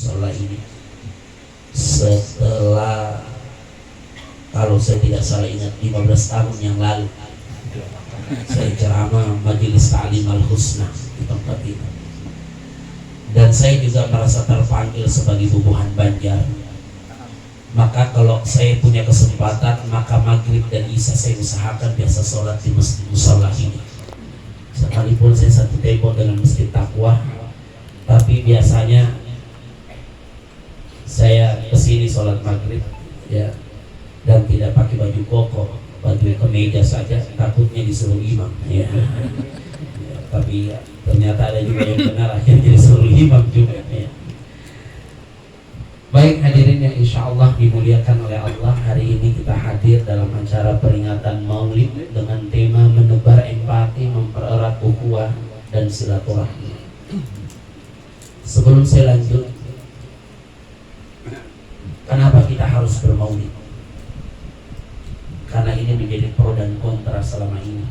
musola ini setelah, kalau saya tidak salah ingat, 15 tahun yang lalu saya ceramah Majelis Ta'lim Al-Husna di tempat itu, dan saya juga merasa terpanggil sebagai bubuhan Banjar. Maka kalau saya punya kesempatan, maka maghrib dan isya saya usahakan biasa sholat di masjid musola ini. Sekalipun saya satu tempo dengan Masjid Taqwa, tapi biasanya saya kesini sholat maghrib ya, dan tidak pakai baju koko, baju kemeja saja, takutnya disuruh imam ya. Ya, tapi ya, ternyata ada juga yang benar akhirnya disuruh imam juga ya. Baik hadirin yang insya Allah dimuliakan oleh Allah, hari ini kita hadir dalam acara peringatan Maulid dengan tema menebar empati, mempererat ukhuwah dan silaturahmi. Sebelum saya lanjut, kenapa kita harus bermaulid? Karena ini menjadi pro dan kontra selama ini.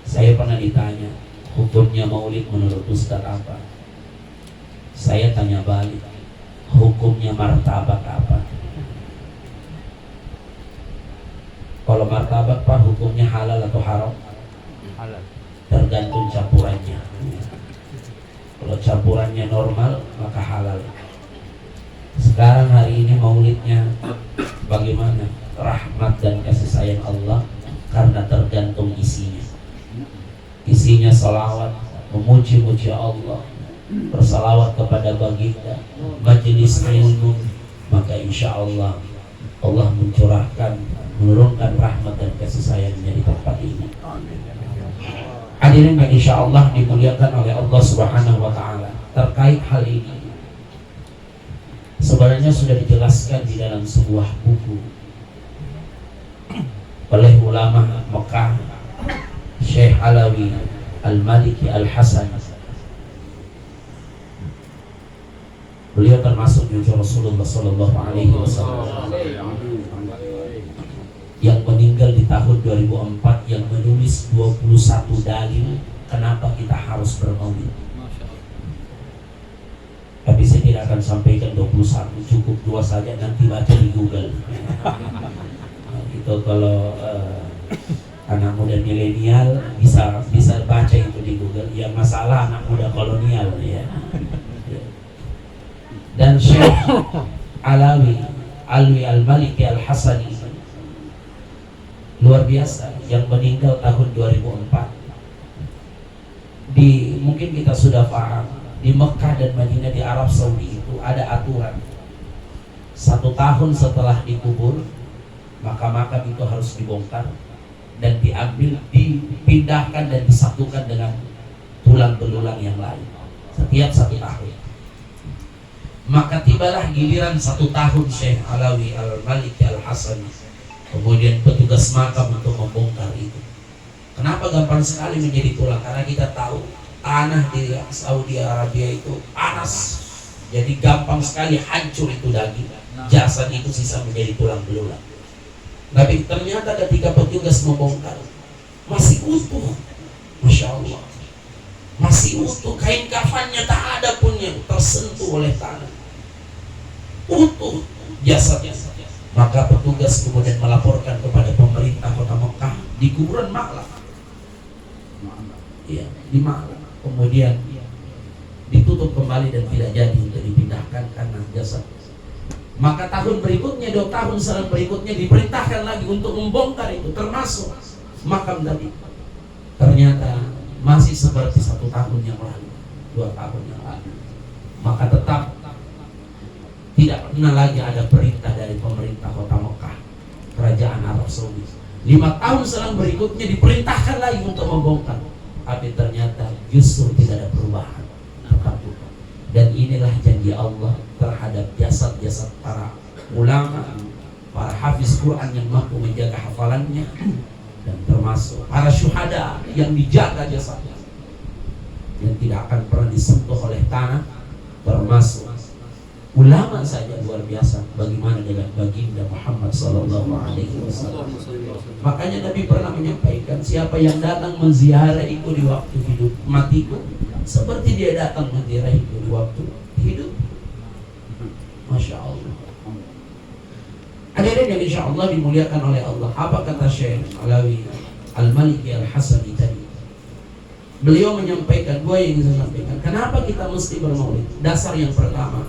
Saya pernah ditanya, hukumnya maulid menurut Ustaz apa? Saya tanya balik, hukumnya martabak apa? Kalau martabak Pak, hukumnya halal atau haram? Halal. Tergantung campurannya. Kalau campurannya normal, maka halal. Sekarang hari ini maulidnya bagaimana? Rahmat dan kasih sayang Allah, karena tergantung isinya. Isinya salawat, memuji-muji Allah, bersalawat kepada baginda, majelis ilmu, maka insya Allah Allah mencurahkan, menurunkan rahmat dan kasih sayangnya di tempat ini. Hadirin yang insya Allah dimuliakan oleh Allah Subhanahu wa Ta'ala. Terkait hal ini, sebenarnya sudah dijelaskan di dalam sebuah buku oleh ulama Mekah, Syekh Alawi Al-Maliki Al-Hasan. Beliau termasuk cucu Rasulullah Sallallahu Alaihi Wasallam yang meninggal di tahun 2004, yang menulis 21 dalil kenapa kita harus bermaulid. Tapi saya tidak akan sampaikan 21, cukup 2 saja, nanti baca di Google. Itu kalau anak muda milenial bisa baca itu di Google. Yang masalah anak muda kolonial ya. Dan Syekh Alawi Al-Maliki Al-Hasani luar biasa, yang meninggal tahun 2004. Mungkin kita sudah paham, di Mekah dan Madinah di Arab Saudi itu ada aturan 1 tahun setelah dikubur, maka makam itu harus dibongkar dan diambil, dipindahkan dan disatukan dengan tulang belulang yang lain setiap 1 tahun. Maka tibalah giliran 1 tahun Syekh Alawi Al-Maliki Al-Hasani, kemudian petugas makam untuk membongkar itu. Kenapa gampang sekali menjadi tulang? Karena kita tahu tanah di Saudi Arabia itu panas, jadi gampang sekali hancur itu daging, jasad itu sisa menjadi tulang belulang. Tapi ternyata ketika petugas membongkar masih utuh, Masya Allah, masih utuh, kain kafannya tak ada pun yang tersentuh oleh tanah, utuh jasadnya. Maka petugas kemudian melaporkan kepada pemerintah kota Mekah di kuburan Ma'la, ya, di Ma'la. Kemudian ditutup kembali dan tidak jadi untuk dipindahkan karena jasad. Maka tahun berikutnya, 2 tahun selang berikutnya diperintahkan lagi untuk membongkar itu, termasuk makam tadi. Ternyata masih seperti 1 tahun yang lalu, 2 tahun yang lalu. Maka tetap tidak pernah lagi ada perintah dari pemerintah kota Mekah, kerajaan Arab Saudi. 5 tahun selang berikutnya diperintahkan lagi untuk membongkar, tapi ternyata justru tidak ada perubahan. Dan inilah janji Allah terhadap jasad-jasad para ulama, para hafiz Quran yang mampu menjaga hafalannya, dan termasuk para syuhada yang dijaga jasadnya, yang tidak akan pernah disentuh oleh tanah, termasuk Ulama saja luar biasa, bagaimana dengan baginda Muhammad sallallahu alaihi wasallam. Makanya Nabi pernah menyampaikan, siapa yang datang menziarahiku di waktu hidup matiku, seperti dia datang menziarahiku di waktu hidup. Masya Allah. Hadirin yang insya Allah dimuliakan oleh Allah. Apa kata Syekh Alawi Al-Maliki Al-Hasani tadi? Beliau menyampaikan dua yang ingin saya sampaikan. Kenapa kita mesti bermaulid? Dasar yang pertama,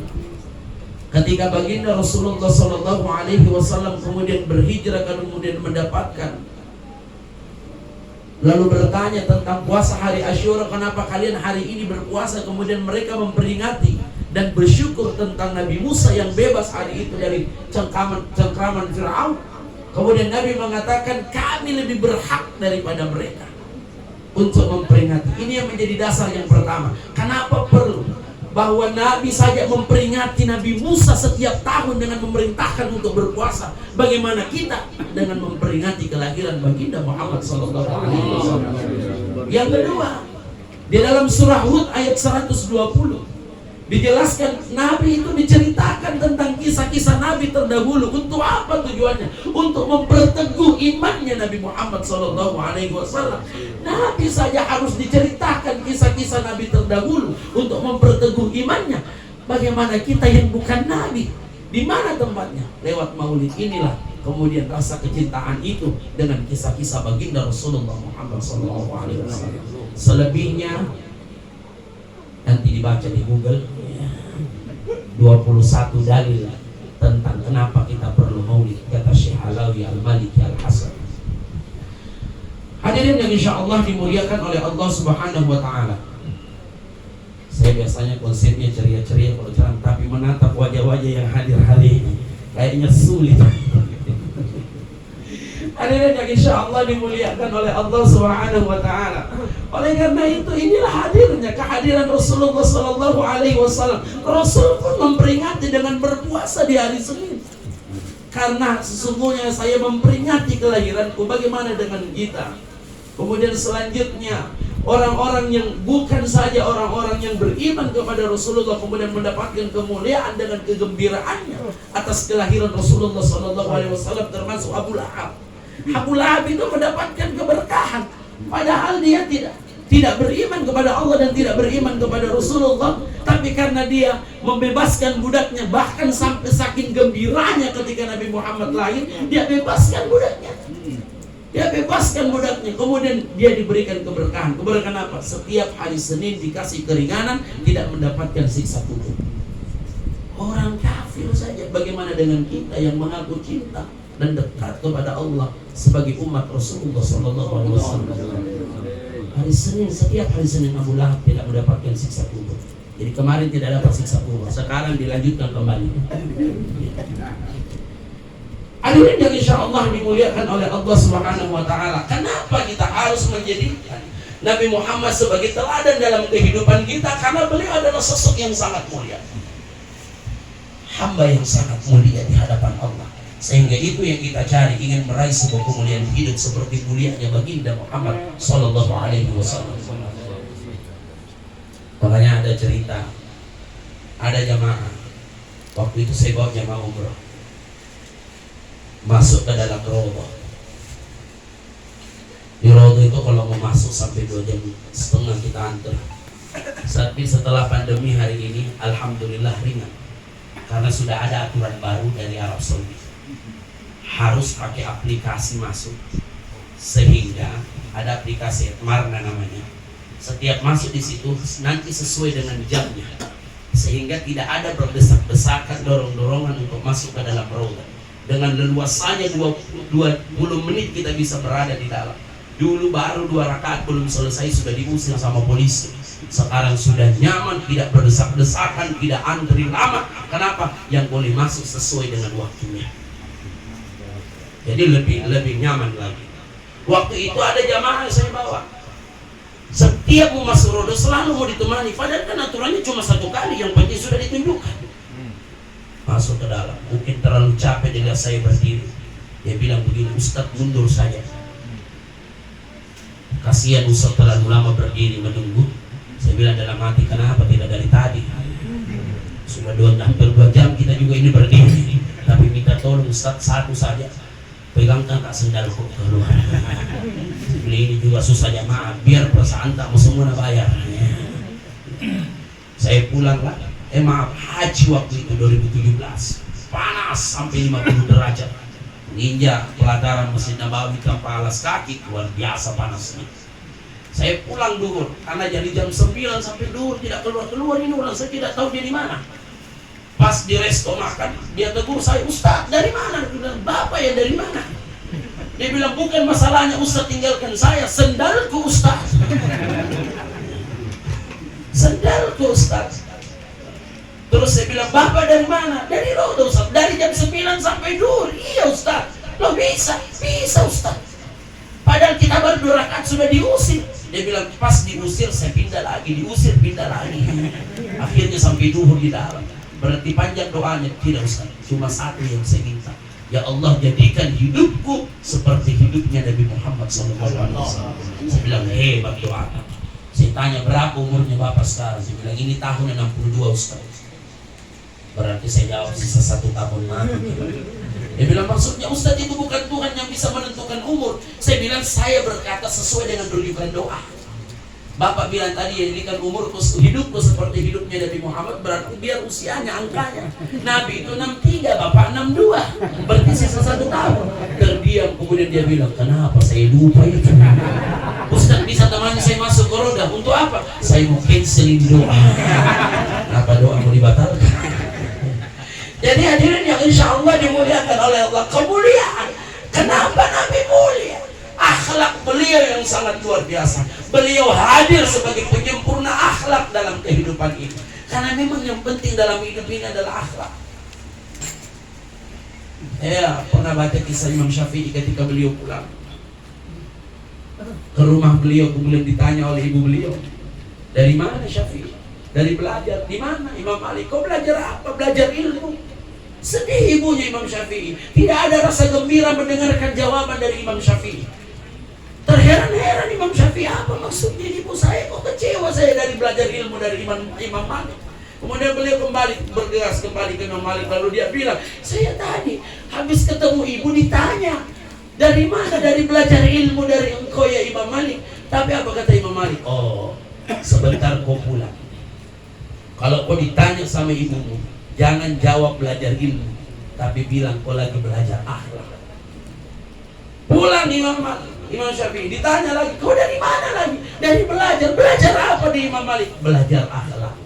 ketika baginda Rasulullah Sallallahu Alaihi Wasallam kemudian berhijrah, kemudian mendapatkan, lalu bertanya tentang puasa hari Asyura, kenapa kalian hari ini berpuasa? Kemudian mereka memperingati dan bersyukur tentang Nabi Musa yang bebas hari itu dari cengkraman Fir'aun. Kemudian Nabi mengatakan, kami lebih berhak daripada mereka untuk memperingati. Ini yang menjadi dasar yang pertama. Kenapa perlu bahwa Nabi saja memperingati Nabi Musa setiap tahun dengan memerintahkan untuk berpuasa? Bagaimana kita dengan memperingati kelahiran baginda Muhammad SAW? Yang kedua, di dalam surah Hud ayat 120 dijelaskan, Nabi itu diceritakan tentang kisah-kisah Nabi terdahulu. Untuk apa tujuannya? Untuk memperteguh imannya Nabi Muhammad SAW. Nabi saja harus diceritakan kisah-kisah Nabi terdahulu untuk memperteguh imannya. Bagaimana kita yang bukan Nabi? Di mana tempatnya? Lewat maulid inilah kemudian rasa kecintaan itu dengan kisah-kisah baginda Rasulullah Muhammad SAW. Selebihnya nanti dibaca di Google, 21 dalil tentang kenapa kita perlu maulid, kata Syekh Alawi Al-Maliki Al-Hasan. Hadirin yang insya Allah dimuliakan oleh Allah Subhanahu wa Ta'ala. Saya biasanya konsepnya ceria-ceria kalau ceramah, tapi menatap wajah-wajah yang hadir hari ini kayaknya sulit. Hadirin yang insya Allah dimuliakan oleh Allah Subhanahu wa Ta'ala. Oleh karena itu, inilah hadirnya kehadiran Rasulullah Sallallahu Alaihi Wasallam. Rasul pun memperingati dengan berpuasa di hari Senin. Karena sesungguhnya saya memperingati kelahiranku. Bagaimana dengan kita? Kemudian selanjutnya, orang-orang yang bukan saja orang-orang yang beriman kepada Rasulullah kemudian mendapatkan kemuliaan dengan kegembiraannya atas kelahiran Rasulullah Sallallahu Alaihi Wasallam, termasuk Abu Lahab. Abu Lahab itu mendapatkan keberkahan, padahal dia tidak beriman kepada Allah dan tidak beriman kepada Rasulullah. Tapi karena dia membebaskan budaknya, bahkan sampai saking gembiranya ketika Nabi Muhammad lahir, dia bebaskan budaknya. Kemudian dia diberikan keberkahan. Keberkahan apa? Setiap hari Senin dikasih keringanan, tidak mendapatkan siksa kubur. Orang kafir saja, bagaimana dengan kita yang mengaku cinta dan dekat kepada Allah sebagai umat Rasulullah SAW? Hari Senin, setiap hari Senin Abu Lahab tidak mendapatkan siksa kubur. Jadi kemarin tidak dapat siksa kubur, sekarang dilanjutkan kembali. Hadirin yang insya Allah dimuliakan oleh Allah Subhanahu wa Ta'ala. Kenapa kita harus menjadikan Nabi Muhammad sebagai teladan dalam kehidupan kita? Karena beliau adalah sosok yang sangat mulia, hamba yang sangat mulia di hadapan Allah. Sehingga itu yang kita cari, ingin meraih sebuah kemuliaan hidup seperti mulianya baginda Muhammad Sallallahu Alaihi Wasallam. Makanya ada cerita, ada jamaah, waktu itu saya bawa jamaah umrah masuk ke dalam Raudhah. Di Raudhah itu kalau mau masuk sampai 2,5 jam kita antar. Tapi setelah pandemi hari ini, alhamdulillah ringan, karena sudah ada aturan baru dari Arab Saudi. Harus pakai aplikasi masuk, sehingga ada aplikasi Marna namanya. Setiap masuk di situ nanti sesuai dengan jamnya, sehingga tidak ada berdesak-desakan, dorong-dorongan untuk masuk ke dalam Raudhah. Dengan leluasannya 20 menit kita bisa berada di dalam. Dulu baru 2 rakaat belum selesai sudah diusir sama polisi. Sekarang sudah nyaman, tidak berdesak-desakan, tidak antri lama. Kenapa? Yang boleh masuk sesuai dengan waktunya. Jadi lebih nyaman lagi. Waktu itu ada jamaah yang saya bawa. Setiap mau masuk Raudhah selalu mau ditemani. Padahal kan aturannya cuma 1 kali, yang penting sudah ditunjukkan. Masuk ke dalam, mungkin terlalu capek dilihat saya berdiri. Dia bilang begini, Ustaz mundur saja. Kasihan Ustaz terlalu lama berdiri menunggu. Saya bilang dalam hati, kenapa tidak dari tadi? sudah hampir 2 jam kita juga ini berdiri, tapi minta tolong Ustaz satu saja, pegangkan tak sendalku keluar. Beli ini juga susah ya, maaf, biar perasaan tak mau semua bayar. Saya pulang lah, maaf, haji waktu itu 2017, panas sampai 50 derajat, ninja pelataran Masjid Nabawi tanpa alas kaki, luar biasa panasnya. Saya pulang duhur, karena jadi jam 9 sampai duhur tidak keluar ini orang, saya tidak tahu dia di mana. Pas di resto makan, dia tegur saya, Ustaz dari mana? Dia bilang, Bapak ya dari mana? Dia bilang, bukan masalahnya Ustaz tinggalkan saya, sendalku Ustaz. Sendalku Ustaz. Terus saya bilang, Bapak dari mana? Dari Roda Ustaz, dari jam 9 sampai duhur. Iya Ustaz, lo bisa Ustaz. Padahal kita baru 2 rakaat sudah diusir. Dia bilang, pas diusir saya pindah lagi, diusir pindah lagi. Akhirnya sampai duhur di dalam. Berarti panjang doanya, tidak Ustaz, cuma satu yang saya minta, ya Allah jadikan hidupku seperti hidupnya Nabi Muhammad SAW. Saya bilang, hebat doa. Saya tanya, berapa umurnya Bapak sekarang? Saya bilang, ini tahun 62 Ustaz. Berarti saya jawab, sisa 1 tahun lagi. Dia bilang, maksudnya Ustaz itu bukan Tuhan yang bisa menentukan umur. Saya bilang, saya berkata sesuai dengan rujukan doa. Bapak bilang tadi, ya jadikan umurku, hidupku seperti hidupnya Nabi Muhammad, berarti biar usianya, angkanya. Nabi itu 63, Bapak 62, berarti sisa 1 tahun. Terdiam, kemudian dia bilang, kenapa saya lupa itu? Ustaz bisa temani saya masuk ke roda, untuk apa? Saya mau cancelin doa. Kenapa doa mau dibatalkan? Jadi hadirin yang insya Allah dimuliakan oleh Allah, kemuliaan. Kenapa Nabi mulia? Akhlak beliau yang sangat luar biasa. Beliau hadir sebagai penyempurna akhlak dalam kehidupan ini. Karena memang yang penting dalam hidup ini adalah akhlak. Ya, pernah baca kisah Imam Syafi'i ketika beliau pulang ke rumah beliau, kemudian ditanya oleh ibu beliau, dari mana Syafi'i? Dari belajar. Di mana? Imam Malik. Kau belajar apa? Belajar ilmu. Sedih ibunya Imam Syafi'i. Tidak ada rasa gembira mendengarkan jawaban dari Imam Syafi'i. Terheran-heran Imam Syafi'i, apa maksudnya ibu saya? Kok kecewa saya dari belajar ilmu dari Imam Malik? Kemudian beliau bergegas kembali ke Imam Malik. Lalu dia bilang, saya tadi habis ketemu ibu ditanya, dari mana? Dari belajar ilmu dari engkau ya Imam Malik. Tapi apa kata Imam Malik? Oh, sebentar kau pulang. Kalau kau ditanya sama ibumu, jangan jawab belajar ilmu, tapi bilang kau lagi belajar akhlak. Pulang Imam Syafi'i ditanya lagi, kau dari mana lagi? Dari belajar. Belajar apa di Imam Malik? Belajar akhlak.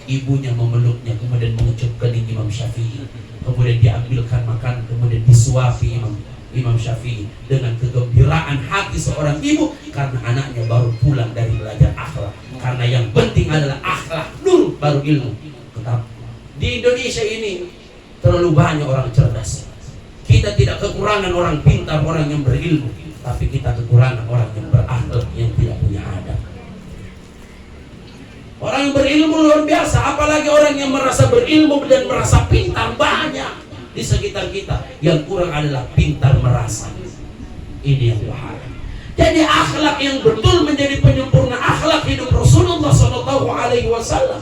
Ibunya memeluknya, kemudian mengecup kening Imam Syafi'i, kemudian diambilkan makan, kemudian disuapi Imam Syafi'i dengan kegembiraan hati seorang ibu karena anaknya baru pulang dari belajar akhlak. Karena yang penting adalah akhlak dulu, baru ilmu. Tetap di Indonesia ini terlalu banyak orang cerdas. Kita tidak kekurangan orang pintar, orang yang berilmu, tapi kita kekurangan orang yang berakhlak, yang tidak punya adab. Orang yang berilmu luar biasa, apalagi orang yang merasa berilmu dan merasa pintar banyak di sekitar kita. Yang kurang adalah pintar merasa. Ini yang bahaya. Jadi akhlak yang betul menjadi penyempurna akhlak hidup Rasulullah SAW.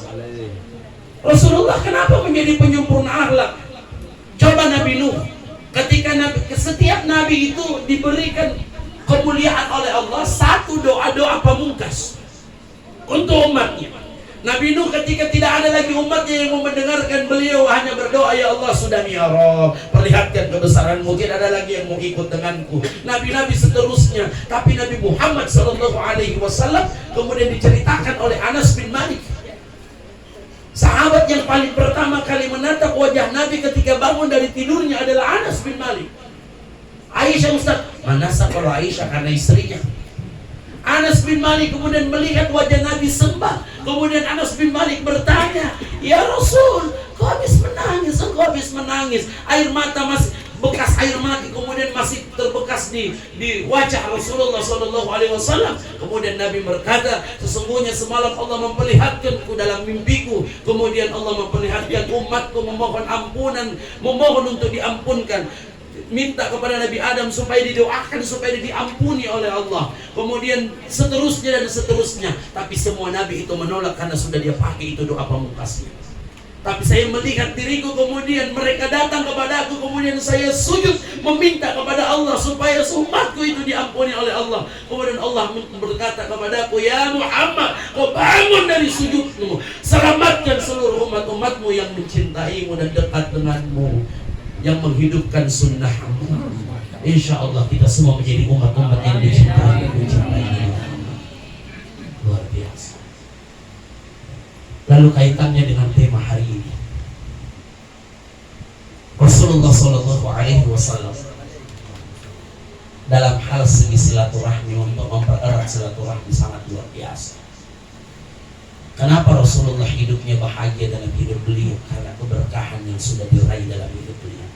Rasulullah kenapa menjadi penyempurna akhlak? Coba Nabi Nuh, ketika setiap Nabi itu diberikan kemuliaan oleh Allah, satu doa pamungkas untuk umatnya. Nabi Nuh ketika tidak ada lagi umatnya yang mau mendengarkan beliau, hanya berdoa, ya Allah sudah ya Rabb, perlihatkan kebesaran, mungkin ada lagi yang mau ikut denganku. Nabi-nabi seterusnya. Tapi Nabi Muhammad SAW kemudian diceritakan oleh Anas bin Malik, sahabat yang paling pertama kali menatap wajah Nabi ketika bangun dari tidurnya adalah Anas bin Malik. Aisyah, Ustaz, manasa kalau Aisyah karena istrinya. Anas bin Malik kemudian melihat wajah Nabi sembah. Kemudian Anas bin Malik bertanya, ya Rasul, kau habis menangis, engkau habis menangis. Air mata masih, bekas air mata kemudian masih terbekas di wajah Rasulullah SAW. Kemudian Nabi berkata, sesungguhnya semalam Allah memperlihatkanku dalam mimpiku. Kemudian Allah memperlihatkan umatku memohon ampunan, memohon untuk diampunkan, minta kepada Nabi Adam supaya didoakan, supaya diampuni oleh Allah. Kemudian seterusnya dan seterusnya. Tapi semua Nabi itu menolak karena sudah dia pakai itu doa pamungkasnya. Tapi saya melihat diriku, kemudian mereka datang kepadaku, kemudian saya sujud meminta kepada Allah supaya umatku itu diampuni oleh Allah. Kemudian Allah berkata kepadaku, ya Muhammad, kau bangun dari sujudmu, selamatkan seluruh umat-umatmu yang mencintaimu dan dekat denganmu, yang menghidupkan sunnahmu. Insya Allah kita semua menjadi umat-umat yang dicintai. Luar biasa. Lalu kaitannya dengan tema hari ini, Rasulullah Shallallahu Alaihi Wasallam dalam hal segi silaturahmi, untuk mempererat silaturahmi sangat luar biasa. Kenapa Rasulullah hidupnya bahagia dalam hidup beliau? Karena keberkahan yang sudah diraih dalam hidup beliau.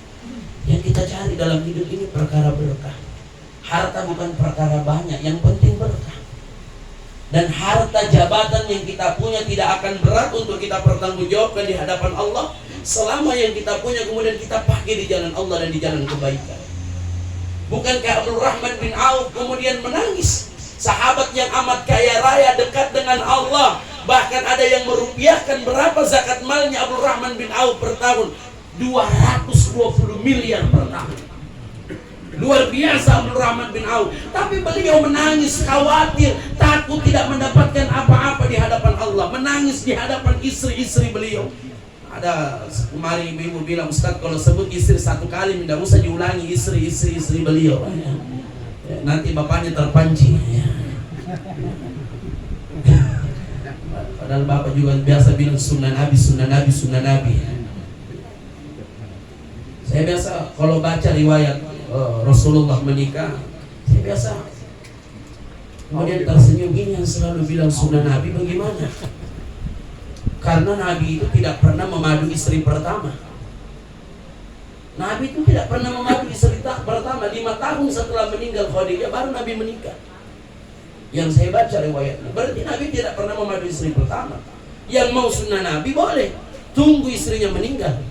Yang kita cari dalam hidup ini perkara berkah. Harta bukan perkara banyak, yang penting berkah. Dan harta jabatan yang kita punya tidak akan berat untuk kita pertanggungjawabkan di hadapan Allah, selama yang kita punya kemudian kita pakai di jalan Allah dan di jalan kebaikan. Bukankah Abdul Rahman bin Auf kemudian menangis? Sahabat yang amat kaya raya, dekat dengan Allah, bahkan ada yang merupiahkan berapa zakat malnya Abdul Rahman bin Auf per tahun, 220 miliar per tahun. Luar biasa Abdul Rahman bin Auf. Tapi beliau menangis, khawatir, takut tidak mendapatkan apa-apa di hadapan Allah. Menangis di hadapan istri-istri beliau. Ada kemarin ibu bilang, Ustaz kalau sebut istri satu kali tidak usah diulangi istri-istri beliau. Nanti bapaknya terpancing. Padahal bapak juga biasa bilang sunnah Nabi, sunnah Nabi, sunnah Nabi. Saya biasa kalau baca riwayat Rasulullah menikah, saya biasa kemudian tersenyum, ini yang selalu bilang sunnah Nabi bagaimana? Karena Nabi itu tidak pernah memadu istri pertama. Nabi itu tidak pernah memadu istri pertama. 5 tahun setelah meninggal Khadijah baru Nabi menikah. Yang saya baca riwayatnya, berarti Nabi tidak pernah memadu istri pertama. Yang mau sunnah Nabi boleh tunggu istrinya meninggal.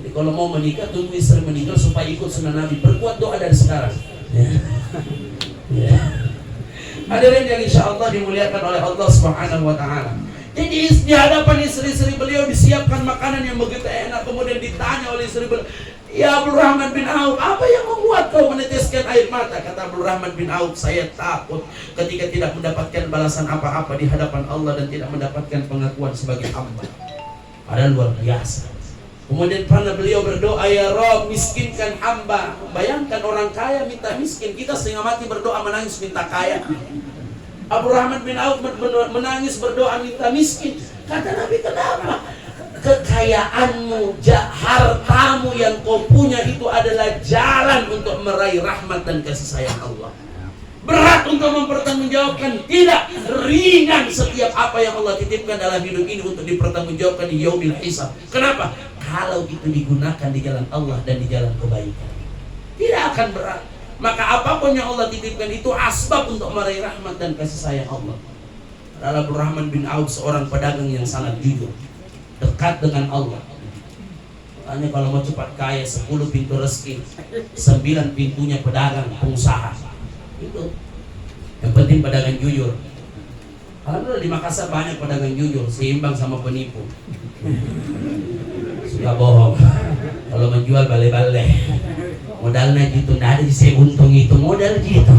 Jadi kalau mau menikah, tunggu istri meninggal supaya ikut sunnah Nabi. Perkuat doa dari sekarang. Hadirin yang insya Allah dimuliakan oleh Allah Subhanahu Wa Taala. Jadi di hadapan istri-istri beliau disiapkan makanan yang begitu enak. Kemudian ditanya oleh istri beliau, ya Abdul Rahman bin Auf, apa yang membuat kau meneteskan air mata? Kata Abdul Rahman bin Auf, saya takut ketika tidak mendapatkan balasan apa-apa di hadapan Allah dan tidak mendapatkan pengakuan sebagai hamba. Padahal luar biasa. Kemudian pernah beliau berdoa, ya Rob, miskinkan hamba. Bayangkan orang kaya minta miskin, kita setengah mati berdoa menangis minta kaya. Abdul Rahman bin Auf menangis berdoa minta miskin. Kata Nabi, kenapa? Kekayaanmu, hartamu yang kau punya itu adalah jalan untuk meraih rahmat dan kasih sayang Allah. Berat untuk mempertanggungjawabkan, tidak ringan setiap apa yang Allah titipkan dalam hidup ini untuk dipertanggungjawabkan di yaumil hisab. Kenapa? Kalau itu digunakan di jalan Allah dan di jalan kebaikan, tidak akan berat. Maka apapun yang Allah titipkan itu asbab untuk meraih rahmat dan kasih sayang Allah. Abdul Rahman bin Auf seorang pedagang yang sangat jujur, dekat dengan Allah. Makanya kalau mau cepat kaya, 10 pintu rezeki, 9 pintunya pedagang, pengusaha. Itu yang penting pedagang jujur. Alhamdulillah di Makassar banyak pedagang jujur, seimbang sama penipu. Suka bohong. Kalau menjual bale-bale, modalnya gitu, nggak ada saya untung itu, modal gitu.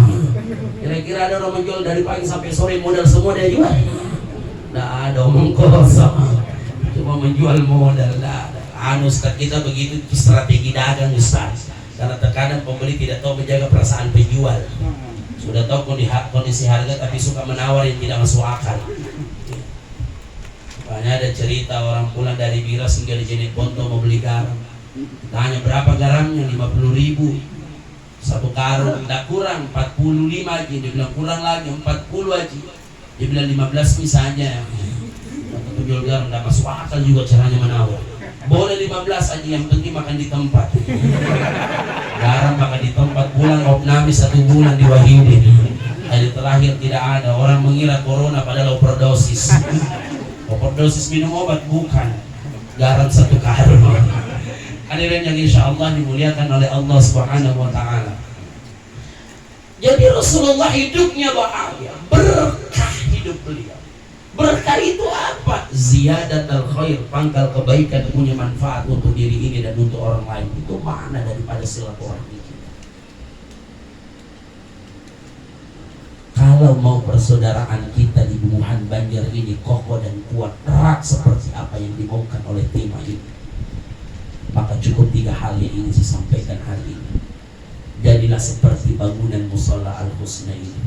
Kira-kira ada orang menjual dari pagi sampai sore, modal semua dia jual. Nggak ada omong kosong, cuma menjual modal. Ustaz, kita begitu strategi dagang Ustaz. Karena terkadang pembeli tidak tahu menjaga perasaan penjual. Sudah tahu kondisi harga tapi suka menawar yang tidak masuk akal. Banyak ada cerita orang pulang dari Biras hingga di Jeneponto mau beli garam. Tanya berapa garamnya, 50.000. Satu karung, tidak kurang, 45 aja. Dia bilang kurang lagi, 40 aja. Dia bilang 15 misalnya. Untuk penjual garam tidak masuk akal juga caranya menawar. Boleh 15 aja, yang penting makan di tempat. Garam makan di tempat, pulang opnami 1 bulan di Wahidin. Hari terakhir tidak ada, orang mengira corona padahal overdosis. Overdosis minum obat, bukan. Garam 1 karung. Hadirin yang insya Allah dimuliakan oleh Allah Subhanahu Wa Taala. Jadi Rasulullah hidupnya bahagia, berkah hidup beliau. Berkah itu apa? ziyadatul khair, pangkal kebaikan punya manfaat untuk diri ini dan untuk orang lain. Itu makna daripada silaturahmi kita. Kalau mau persaudaraan kita di Bubuhan Banjar ini kokoh dan kuat, erat seperti apa yang dimaukan oleh tema ini, maka cukup 3 hal yang ingin saya sampaikan hari ini. Jadilah seperti bangunan Musholla Al-Husna ini.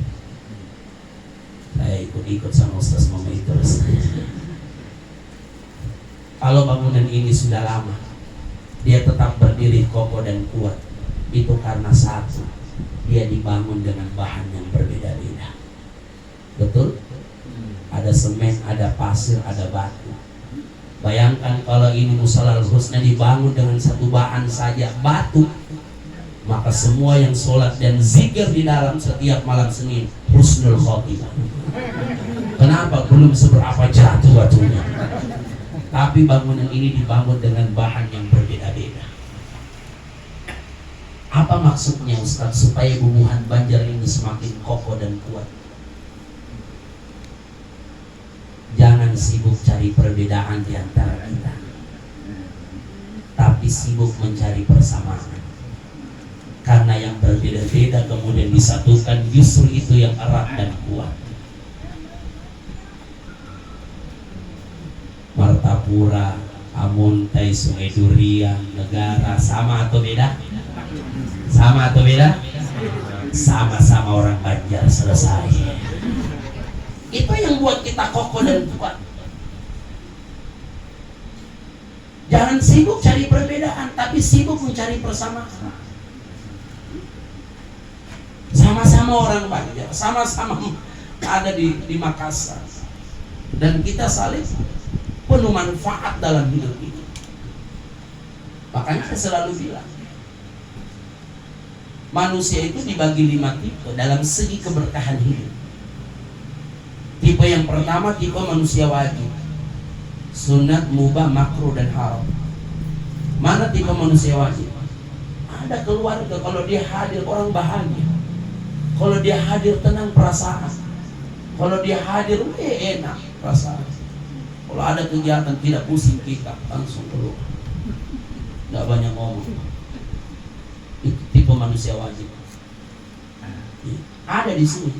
Saya ikut-ikut sama Ustaz Mama terus. Kalau bangunan ini sudah lama, dia tetap berdiri kokoh dan kuat, itu karena satu, dia dibangun dengan bahan yang berbeda-beda. Betul? Ada semen, ada pasir, ada batu. Bayangkan kalau ini Musholla Al-Husna dibangun dengan satu bahan saja, batu, maka semua yang sholat dan zikir di dalam setiap malam Senin husnul khotimah. Kenapa? Belum seberapa jatuh batunya, tapi bangunan ini dibangun dengan bahan yang berbeda-beda. Apa maksudnya Ustaz? Supaya Bubuhan Banjar ini semakin kokoh dan kuat. Jangan sibuk cari perbedaan di antara kita, tapi sibuk mencari persamaan. Karena yang berbeda-beda kemudian disatukan, justru itu yang erat dan kuat. Martapura, Amuntai, Sungai Durian, negara sama atau beda? Sama atau beda? Sama-sama orang Banjar, selesai. Itu yang buat kita kokoh dan kuat. Jangan sibuk cari perbedaan, tapi sibuk mencari persamaan. Sama-sama orang Banjar, sama-sama ada di Makassar, dan kita saling penuh manfaat dalam hidup ini. Makanya saya selalu bilang, manusia itu dibagi 5 tipe dalam segi keberkahan hidup. Tipe yang pertama, tipe manusia wajib, sunat, mubah, makruh, dan haram. Mana tipe manusia wajib? Ada keluarga, kalau dia hadir orang bahagia, kalau dia hadir tenang perasaan, kalau dia hadir enak perasaan. Kalau ada kegiatan tidak pusing kita, langsung keluar, nggak banyak ngomong. Itu tipe manusia wajib. Ada di sini,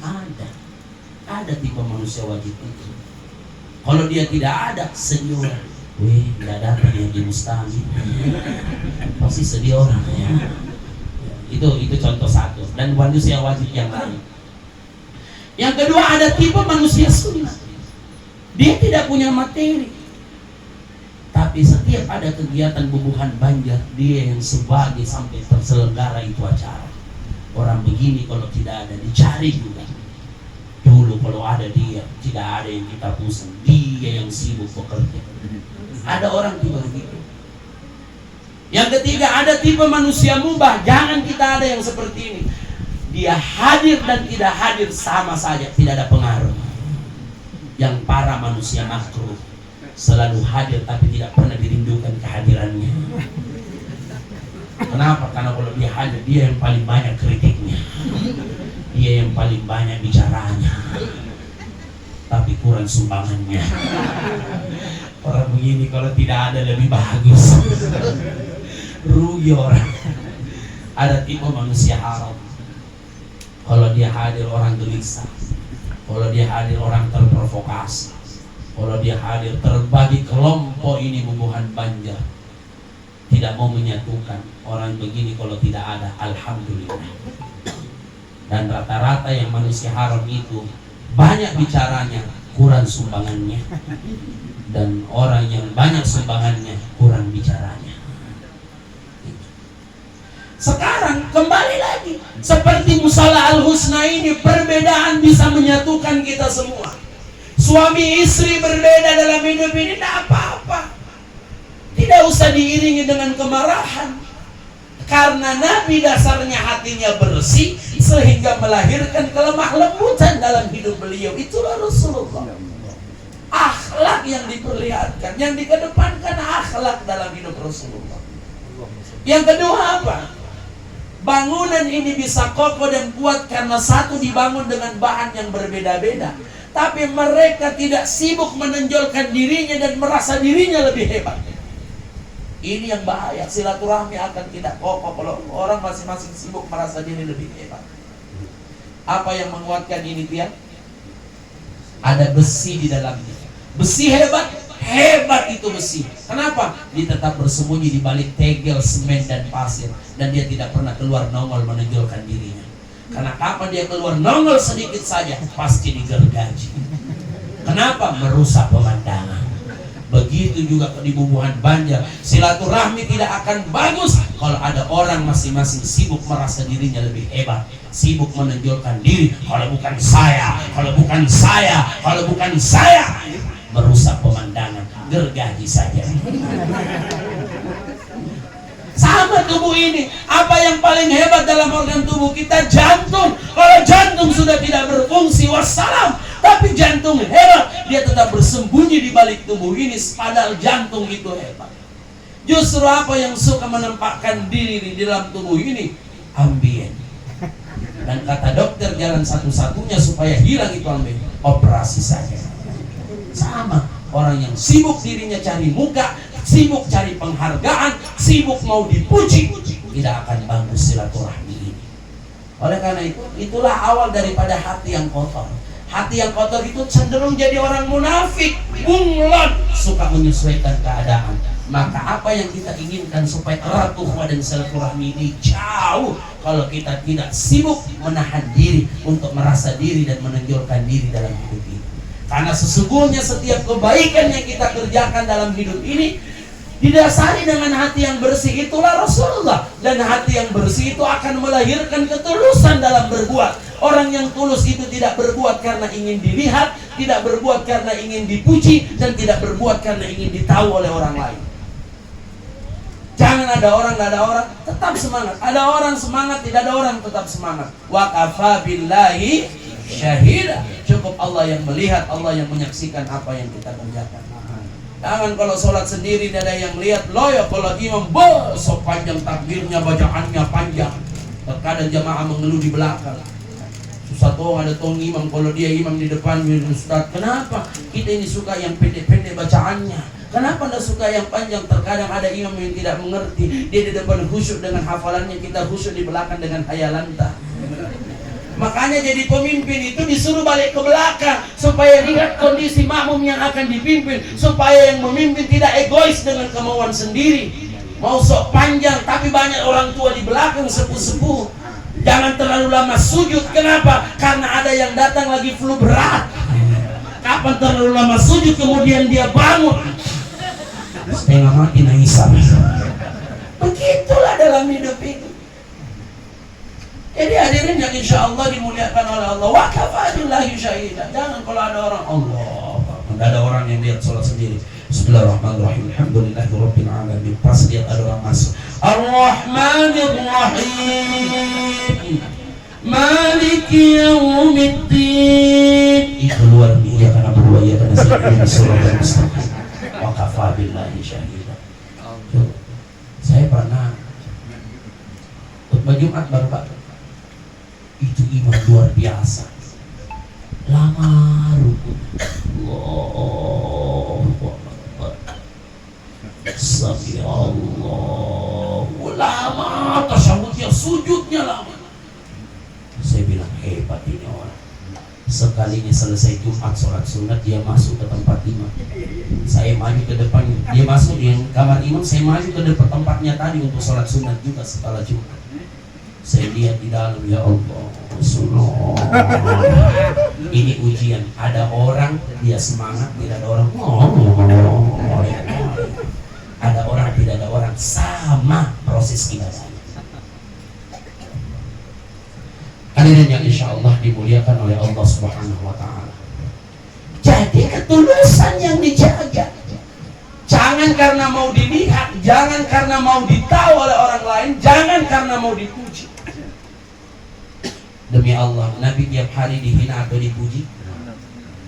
ada tipe manusia wajib itu. Kalau dia tidak ada, senyum. Wih, nggak datang yang di Mustami, pasti sedih orang ya. Itu contoh satu. Dan manusia wajib yang lain. Yang kedua, ada tipe manusia sunnah. Dia tidak punya materi, tapi setiap ada kegiatan Bubuhan Banjar, dia yang sebagai sampai terselenggara itu acara. Orang begini kalau tidak ada dicari juga. Dulu kalau ada dia, tidak ada yang kita pusing, dia yang sibuk bekerja. Ada orang tipe begitu. Yang ketiga, ada tipe manusia mubah. Jangan kita ada yang seperti ini. Dia hadir dan tidak hadir sama saja, tidak ada pengaruh. Yang para manusia makruh, selalu hadir tapi tidak pernah dirindukan kehadirannya. Kenapa? Karena kalau dia hadir, dia yang paling banyak kritiknya, dia yang paling banyak bicaranya, tapi kurang sumbangannya. Orang begini kalau tidak ada lebih bagus. Rugi orang. Ada tipe manusia haram. Kalau dia hadir orang gelisah, kalau dia hadir orang terprovokasi, kalau dia hadir terbagi kelompok ini Bubuhan Banjar, tidak mau menyatukan. Orang begini kalau tidak ada, alhamdulillah. Dan rata-rata yang manusia haram itu banyak bicaranya, kurang sumbangannya. Dan orang yang banyak sumbangannya, kurang bicaranya. Sekarang kembali lagi, seperti Musholla Al-Husna ini, perbedaan bisa menyatukan kita semua. Suami istri berbeda dalam hidup ini, tidak apa-apa. Tidak usah diiringi dengan kemarahan, karena Nabi dasarnya hatinya bersih sehingga melahirkan kelemah lembutan dalam hidup beliau. Itulah Rasulullah. Akhlak yang diperlihatkan, yang dikedepankan akhlak dalam hidup Rasulullah. Yang kedua apa? Bangunan ini bisa kokoh dan kuat karena satu, dibangun dengan bahan yang berbeda-beda. tapi mereka tidak sibuk menonjolkan dirinya dan merasa dirinya lebih hebat. Ini yang bahaya. Silaturahmi akan tidak kokoh kalau orang masing-masing sibuk merasa diri lebih hebat. Apa yang menguatkan ini, Tian? Ada besi di dalamnya. Besi hebat, hebat itu besi. Kenapa? Dia tetap bersembunyi di balik tegel, semen dan pasir, dan dia tidak pernah keluar nongol menonjolkan dirinya. Karena kapan dia keluar nongol sedikit saja, pasti digergaji. Kenapa? Merusak pemandangan. Begitu juga di Bubuhan Banjar. Silaturahmi tidak akan bagus kalau ada orang masing-masing sibuk merasa dirinya lebih hebat, sibuk menonjolkan diri. Kalau bukan saya, kalau bukan saya, kalau bukan saya, merusak pemandangan. Gergaji saja. Sama tubuh ini. Apa yang paling hebat dalam organ tubuh kita? Jantung. Kalau jantung sudah tidak berfungsi, wassalam. Tapi jantung hebat, dia tetap bersembunyi di balik tubuh ini, padahal jantung itu hebat. Justru apa yang suka menempatkan diri di dalam tubuh ini? Ambien. Dan kata dokter, jalan satu-satunya supaya hilang itu ambien, operasi saja. Sama. Orang yang sibuk dirinya cari muka, sibuk cari penghargaan, sibuk mau dipuji, tidak akan bagus silaturahmi ini. Oleh karena itu, itulah awal daripada hati yang kotor. Hati yang kotor itu cenderung jadi orang munafik, bunglon, suka menyesuaikan keadaan. Maka apa yang kita inginkan supaya erat ukhuwah dan silaturahmi ini jauh kalau kita tidak sibuk menahan diri untuk merasa diri dan menonjolkan diri dalam hidup ini. Karena sesungguhnya setiap kebaikan yang kita kerjakan dalam hidup ini didasari dengan hati yang bersih. Itulah Rasulullah. Dan hati yang bersih itu akan melahirkan ketulusan dalam berbuat. Orang yang tulus itu tidak berbuat karena ingin dilihat, tidak berbuat karena ingin dipuji, dan tidak berbuat karena ingin ditahu oleh orang lain. Jangan ada orang, tidak ada orang, tetap semangat. Ada orang semangat, tidak ada orang, tetap semangat. Wa kafa billahi syahida. Cukup Allah yang melihat, Allah yang menyaksikan apa yang kita kerjakan. Jangan kalau sholat sendiri tidak ada yang lihat. Loh ya kalau imam sok panjang takbirnya, bacaannya panjang. Terkadang jamaah mengeluh di belakang. Susah toh ada tong imam, kalau dia imam di depan, Ustaz, kenapa kita ini suka yang pendek-pendek bacaannya? Kenapa tidak suka yang panjang? Terkadang ada imam yang tidak mengerti. Dia di depan khusyuk dengan hafalannya, kita khusyuk di belakang dengan hayalanta. Makanya jadi pemimpin itu disuruh balik ke belakang supaya lihat kondisi makmum yang akan dipimpin, supaya yang memimpin tidak egois dengan kemauan sendiri. Mau sok panjang tapi banyak orang tua di belakang, sepuh-sepuh. Jangan terlalu lama sujud. Kenapa? Karena ada yang datang lagi flu berat. Kapan terlalu lama sujud kemudian dia bangun, setengah mati nangis. Begitulah dalam hidup itu. Jadi hadirin yang insya Allah dimuliakan oleh Allah. Wa kafa billahi syahida. Jangan kalau ada orang, Allah, tidak ada orang yang lihat sholat sendiri. Bismillahirrahmanirrahim. Alhamdulillahirabbil alamin. Pas lihat ada orang masuk. Ar-Rahmanir-Rahim. Maliki yaumiddin. Itu luar biasa karena berbuaya karena saya surat al-mustaqim. Wa kafa billahi syahida. Saya pernah khutbah Jumat baru Pak. Itu imam luar biasa, lama rukun, Allahu Akbar, Sami Allahu, lama tasyahudnya, sujudnya lama. Saya bilang hebat ini orang. Sekalinya selesai Jumat sholat sunat, dia masuk ke tempat imam. Saya maju ke depan, dia masuk di kamar imam, saya maju ke depan tempatnya tadi untuk sholat sunat juga setelah Jumat. Saya lihat di dalam, ya Allah, Rasulullah. Ini ujian. Ada orang dia semangat, tidak ada orang. Ada orang, tidak ada orang. Sama proses ibadahnya. Hadirin yang insya Allah dimuliakan oleh Allah Subhanahu Wa Taala. Jadi ketulusan yang dijaga. Jangan karena mau dilihat, jangan karena mau ditahu oleh orang lain, jangan karena mau dipuji. Demi Allah, Nabi tiap hari dihina atau dipuji?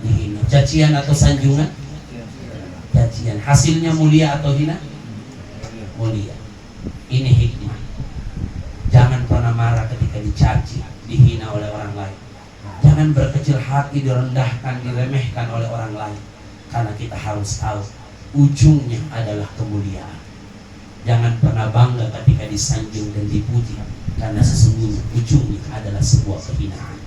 Dihina. Cacian atau sanjungan? Cacian. Hasilnya mulia atau hina? Mulia. Ini hikmah. Jangan pernah marah ketika dicaci, dihina oleh orang lain. Jangan berkecil hati, direndahkan, diremehkan oleh orang lain. Karena kita harus tahu ujungnya adalah kemuliaan. Jangan pernah bangga ketika disanjung dan dipuji, karena sesungguhnya ujungnya adalah sebuah kehinaan.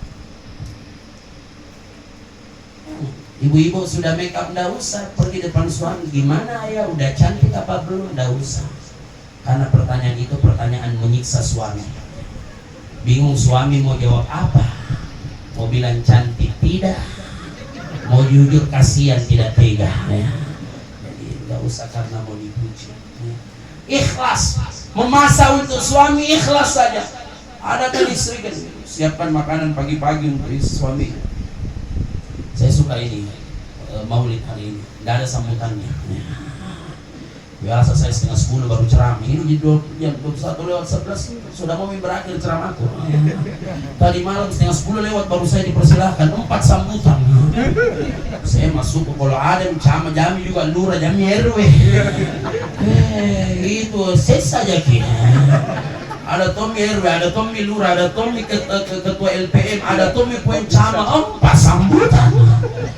Ibu-ibu sudah make up, nggak usah pergi depan suami. Gimana ya, udah cantik apa belum? Nggak usah. Karena pertanyaan itu pertanyaan menyiksa suami. Bingung suami mau jawab apa. Mau bilang cantik tidak, mau jujur kasihan tidak tega ya. Jadi nggak usah karena mau dipuji ya. Ikhlas memasak untuk suami, ikhlas saja. Ada kan istri kan siapkan makanan pagi-pagi untuk suami. Saya suka ini maulid hari ini, nggak ada sambutannya ya. Biasa saya 9:30 baru ceramah. Ini jam 21:11 sudah mau berakhir ceramahku. Tadi malam 9:30 lewat baru saya dipersilahkan 4 sambutan. Saya masuk kalau ada sama jami juga lurah jami RW. Itu ses saja ki. Ada Tommy RW, ada Tommy lurah, ada Tommy ketua LPM, ada Tommy poin cama, 4 sambutan.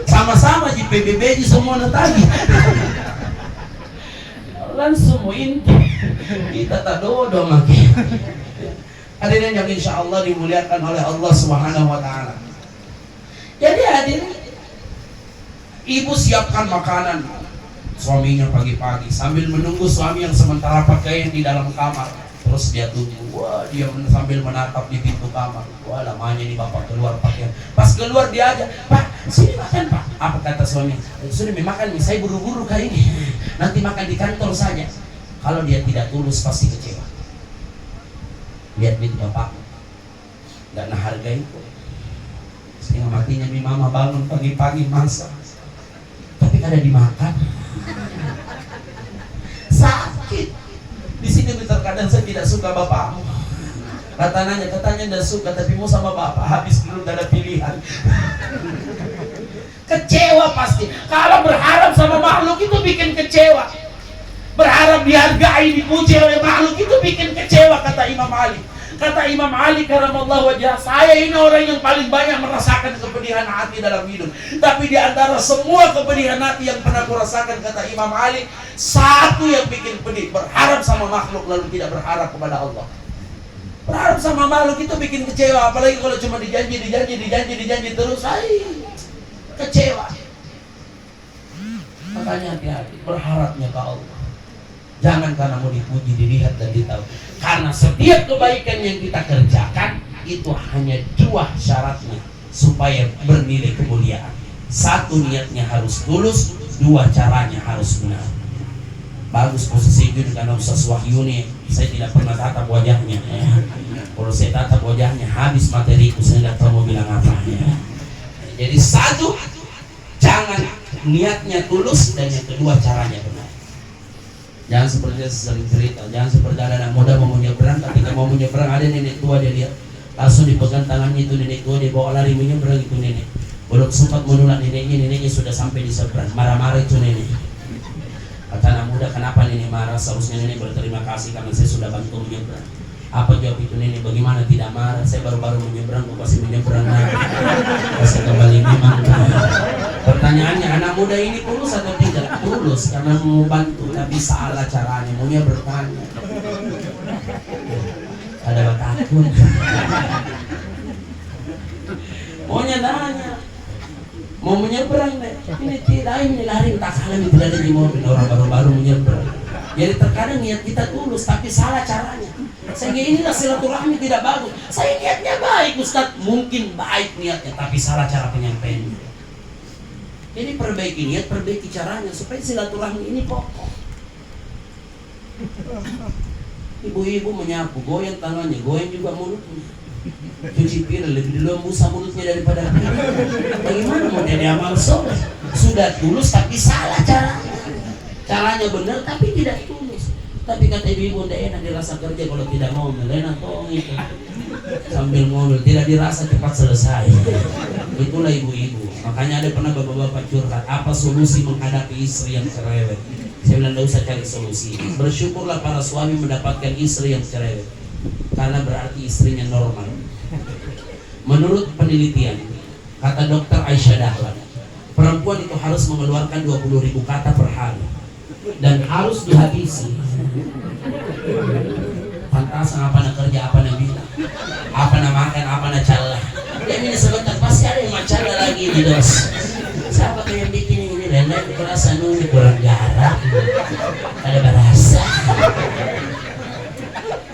Sama-sama di PBB di semua tadi. Langsung inti kita tak dodo makin. Hadirin yang insya Allah dimuliakan oleh Allah Subhanahu Wa Taala. Jadi hadirin, ibu siapkan makanan suaminya pagi-pagi sambil menunggu suami yang sementara pakaian di dalam kamar. Terus dia tunggu, wah dia sambil menatap di pintu kamar. Wah lamanya nih bapak keluar pakaian. Pas keluar dia aja, Pak sini makan Pak. Apa kata suami? Sudah makan nih, saya buru-buru kali ini. Nanti makan di kantor saja. Kalau dia tidak tulus pasti kecewa. Lihat nih bapak, nggak menghargai itu. Sehingga matinya nih mama bangun pagi-pagi masak, tapi ada dimakan. Sakit. Di sini terkadang saya tidak suka bapakmu. Katanya tidak suka, tapi mau sama bapak habis belum ada pilihan. Kecewa pasti. Kalau berharap sama makhluk itu bikin kecewa. Berharap dihargai, dipuji oleh makhluk itu bikin kecewa, kata Imam Ali. Kata Imam Ali karamallahu wajhah, saya ini orang yang paling banyak merasakan kepedihan hati dalam hidup. Tapi di antara semua kepedihan hati yang pernah kurasakan, kata Imam Ali, satu yang bikin pedih, berharap sama makhluk lalu tidak berharap kepada Allah. Berharap sama makhluk itu bikin kecewa, apalagi kalau cuma dijanji terus, kecewa. Makanya hati-hati, berharapnya ke Allah. Jangan karena mau dipuji, dilihat dan ditahu. Karena setiap kebaikan yang kita kerjakan itu hanya 2 syaratnya supaya bernilai kemuliaan. 1, niatnya harus tulus, 2, caranya harus benar. Bagus posisi itu karena Ustaz Wahyu nih, saya tidak pernah tatap wajahnya ya. Kalau saya tatap wajahnya habis materiku, saya tidak tahu mau bilang apa ya. Jadi 1, jangan niatnya tulus, dan yang kedua caranya benar. Jangan seperti saya sering cerita, jangan seperti ada anak muda mau menyeberang, ketika mau menyeberang ada nenek tua, dia lihat langsung dipegang tangannya itu nenek tua, dia bawa lari menyeberang itu nenek. Belum sempat menolak neneknya sudah sampai di seberang, marah-marah itu nenek. Kata anak muda, kenapa nenek marah? Seharusnya nenek berterima kasih karena saya sudah bantu menyeberang. Apa jawab itu nenek? Bagaimana tidak marah? Saya baru-baru menyeberang, kok pasti menyeberang lagi. Saya kembali memang. Pertanyaannya, anak muda ini tulus atau tidak? Tulus karena mau bantu, tapi salah caranya. Maunya bertanya. Ada takut. Maunya nanya. Mau menyeberang deh. Ini tidak, ini lari tak salah, ini tidak ada di mobil. Orang baru-baru menyeberang. Jadi terkadang niat kita tulus, tapi salah caranya. Sehingga inilah silaturahmi tidak bagus. Saya niatnya baik Ustaz, mungkin baik niatnya, tapi salah cara penyampaiannya. Jadi perbaiki niat, perbaiki caranya supaya silaturahmi ini pokok. Ibu-ibu menyapu, goyang tangannya, goyang juga mulutnya. Cuci piring lebih dulu busa mulutnya daripada piring. Bagaimana mau jadi amal soleh? Sudah tulus tapi salah caranya. Caranya benar tapi tidak tulus. Tapi kata ibu-ibu, tidak enak dirasa kerja kalau tidak ngomel, enak tong itu. Sambil ngomel, tidak dirasa cepat selesai. Itulah ibu-ibu. Makanya ada pernah bapak-bapak curhat, apa solusi menghadapi istri yang cerewet? Saya bilang, tidak usah cari solusi. Bersyukurlah para suami mendapatkan istri yang cerewet, karena berarti istrinya normal. Menurut penelitian, Kata dokter Aisyah Dahlan, perempuan itu harus mengeluarkan 20.000 kata per hari dan harus dihabisi. Pantas apa nak kerja, apa nak bilang, apa nak makan, apa nak calah. Dia ini sebentar pasti ada yang macala lagi di dos. Siapa yang bikin ini? Rena kerasa nunggu kurang garam, ada berasa.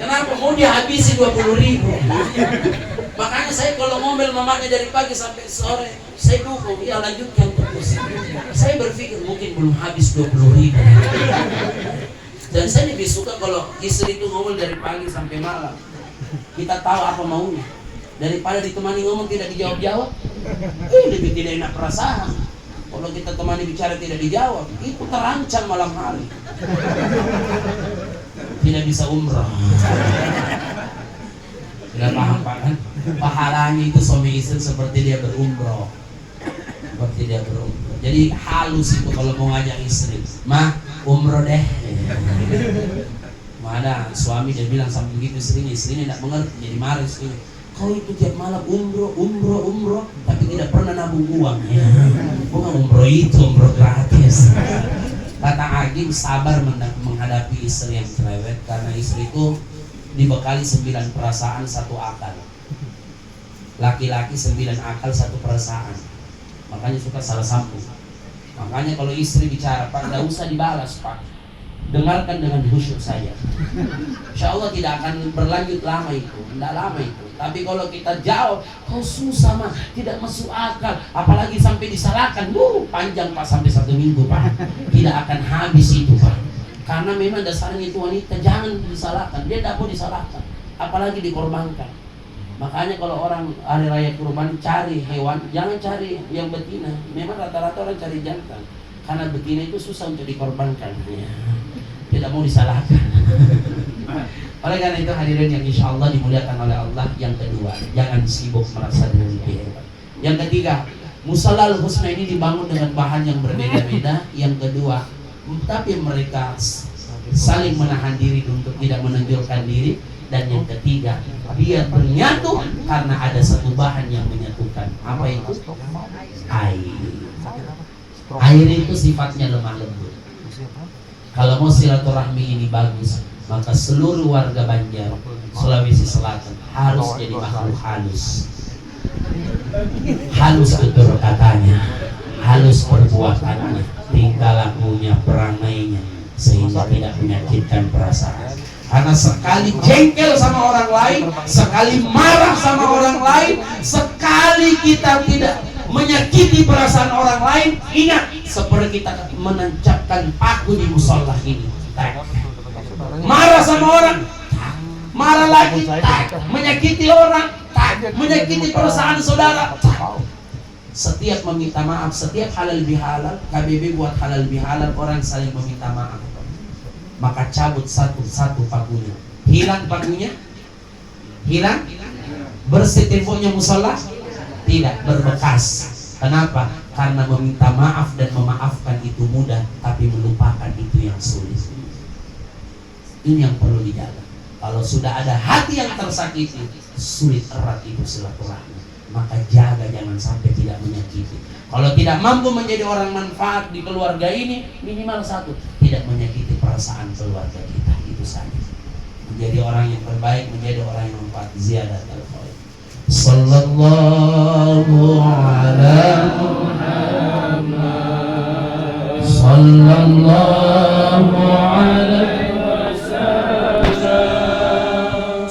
Kenapa mau dihabisi 20.000? Makanya saya kalau ngomel mamanya dari pagi sampai sore, saya dukung, ya lanjutkan terus. Saya berpikir mungkin belum habis 20.000. Dan saya lebih suka kalau istri itu ngomel dari pagi sampai malam. Kita tahu apa maunya. Daripada ditemani ngomong tidak dijawab-jawab, lebih tidak enak perasaan. Kalau kita temani bicara tidak dijawab, itu terancam malam hari. Tidak bisa umrah. Tidak paham Pak kan? Pahalanya itu suami istri seperti dia berumrah. Seperti dia berumrah. Jadi halus itu kalau mau ngajak istri, mah umroh deh. Mana suami dia bilang sampai begitu istrinya tidak mengerti, jadi marah istrinya. Kau itu tiap malam umroh, tapi tidak pernah nabung uang. Ya. Bukan umroh itu, umroh gratis. Kata Agim sabar menghadapi istri yang cerewet, karena istri itu dibekali 9 perasaan 1 akal. Laki-laki 9 akal 1 perasaan. Makanya suka salah sambung. Makanya kalau istri bicara, Pak, tidak usah dibalas, Pak. Dengarkan dengan khusyuk saja. Insya Allah tidak akan berlanjut lama itu, tidak lama itu. Tapi kalau kita jawab, kau susah mah, tidak masuk akal, apalagi sampai disalahkan, panjang Pak, sampai 1 minggu Pak. Tidak akan habis itu Pak. Karena memang dasarnya itu wanita jangan disalahkan, dia tidak mau disalahkan, apalagi dikorbankan. Makanya kalau orang hari raya kurban cari hewan, jangan cari yang betina. Memang rata-rata orang cari jantan, karena betina itu susah untuk dikorbankan. Ya. Tidak mau disalahkan. Oleh karena itu hadirin yang insya Allah dimuliakan oleh Allah, yang kedua, jangan sibuk merasa diri hebat. Yang ketiga, Musallal Husna ini dibangun dengan bahan yang berbeda-beda. Yang kedua, tapi mereka saling menahan diri untuk tidak menonjolkan diri. Dan yang ketiga, dia bernyatu karena ada satu bahan yang menyatukan. Apa itu? Air. Air itu sifatnya lemah lembut. Kalau mau silaturahmi ini bagus, maka seluruh warga Banjar, Sulawesi Selatan harus jadi makhluk halus. Halus betul katanya, halus perbuatannya, tingkah lakunya, perangainya, sehingga tidak menyakitkan perasaan. Karena sekali jengkel sama orang lain, sekali marah sama orang lain, sekali kita tidak menyakiti perasaan orang lain, ingat seperti kita menancapkan paku di musola ini. Marah sama orang, marah lagi, menyakiti orang, menyakiti perasaan saudara. Setiap meminta maaf, setiap halal bihalal, KBB buat halal bihalal, orang saling meminta maaf. Maka cabut satu-satu pakunya. Hilang pakunya? Hilang? Bersih temboknya musola? Tidak, berbekas. Kenapa? Karena meminta maaf dan memaafkan itu mudah, tapi melupakan itu yang sulit. Ini yang perlu dijaga. Kalau sudah ada hati yang tersakiti, sulit erat itu silaturahmi. Maka jaga jangan sampai tidak menyakiti. Kalau tidak mampu menjadi orang manfaat di keluarga ini, minimal satu, tidak menyakiti perasaan keluarga kita. Itu saja. Menjadi orang yang terbaik, menjadi orang yang manfaat. Ziyadat al-khair. Sallallahu ala Muhammad. Sallallahu alaihi wasallam.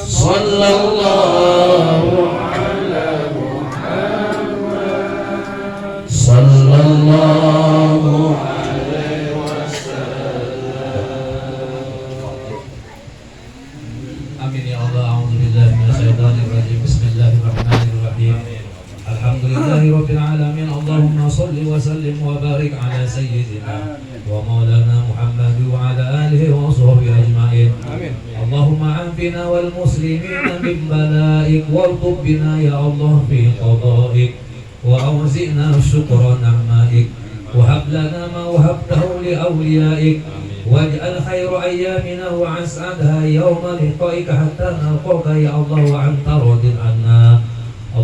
Sallallahu ala Muhammad. Sallallahu alaihi wasallam. Amin ya Allah. A'udzubillahi minasyaitonir rajim. Bismillahirrahmanirrahim. Alhamdulillahirabbil alamin. Allahumma shalli wa sallim wa barik ala sayyidina wa maulana Muhammad wa ala alihi wa sahbihi ajma'in. Amin. Allahumma anfina wal muslimina min bala'ik warzuq bina ya Allah fi qada'ik wa awzi'na syukra ni'matik wa hab lana ma wahabtahu li awliyaik waj'al khairu ayyamina wa as'adha yawma liqa'ika hatta nalqaka ya Allah wa anta radin anna.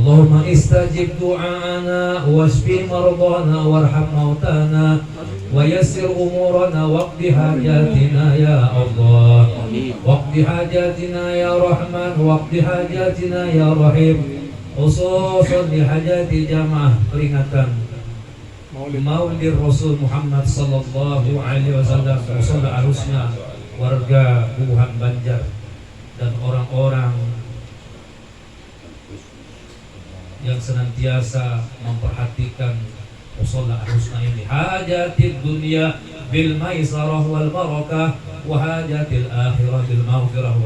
اللهم استجب دعاءنا واشف مرضانا وارحم موتانا ويسر أمورنا واقض حاجاتنا يا الله واقض حاجاتنا يا رحمن واقض حاجاتنا يا رحيم خصوصا لحاجات جamaah peringatan Maulid Rasul Muhammad sallallahu alaihi wasallam, musola arusnya warga Buhan Banjar dan orang-orang yang senantiasa memperhatikan musola arusna ini. Hajatid dunya bil maisarah wal barakah wa hajatil akhirah bil maghfirah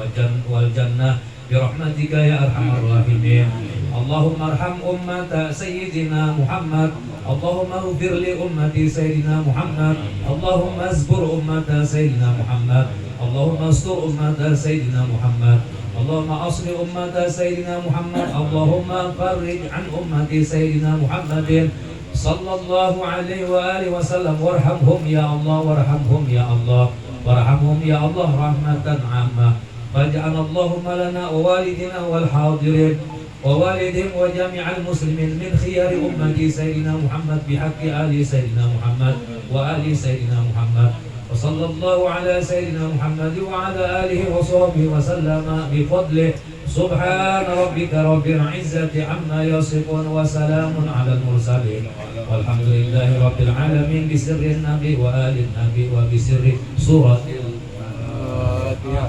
wal jannah birahmatika ya arhamar rahimin. Allahumma arham ummata sayyidina Muhammad, Allahumma ighfir li ummati sayyidina Muhammad, Allahumma azbur ummata sayyidina Muhammad, Allahumma astur ummata sayyidina Muhammad, Allahumma asli ummata sayyidina Muhammad, Allahumma farrij an ummati sayyidina Muhammadin sallallahu alaihi wa alihi wasallam, warhamhum ya Allah, warhamhum ya Allah, warhamhum ya Allah rahmatan ammah. Faj'al Allahumma lana wa walidina wal hadirin wa walidihim wa jami'al muslimin min khiyari ummati sayyidina Muhammad bihaqqi ali sayyidina Muhammad wa ali sayyidina Muhammad. Wa sallallahu ala sayyidina Muhammad wa ala alihi wa sahbihi wa sallama bi fadlihi. Subhana rabbika rabbil izzati amma yasifun wa salamun ala al-mursalin walhamdulillahi rabbil alamin bi sirri nabi wa ali nabi wa bi sirri suratil Fatihah.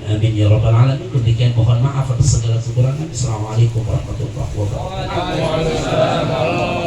Amin ya rabbal alamin. Demikian, mohon maaf atas segala kekurangan. Assalamualaikum warahmatullahi wabarakatuh.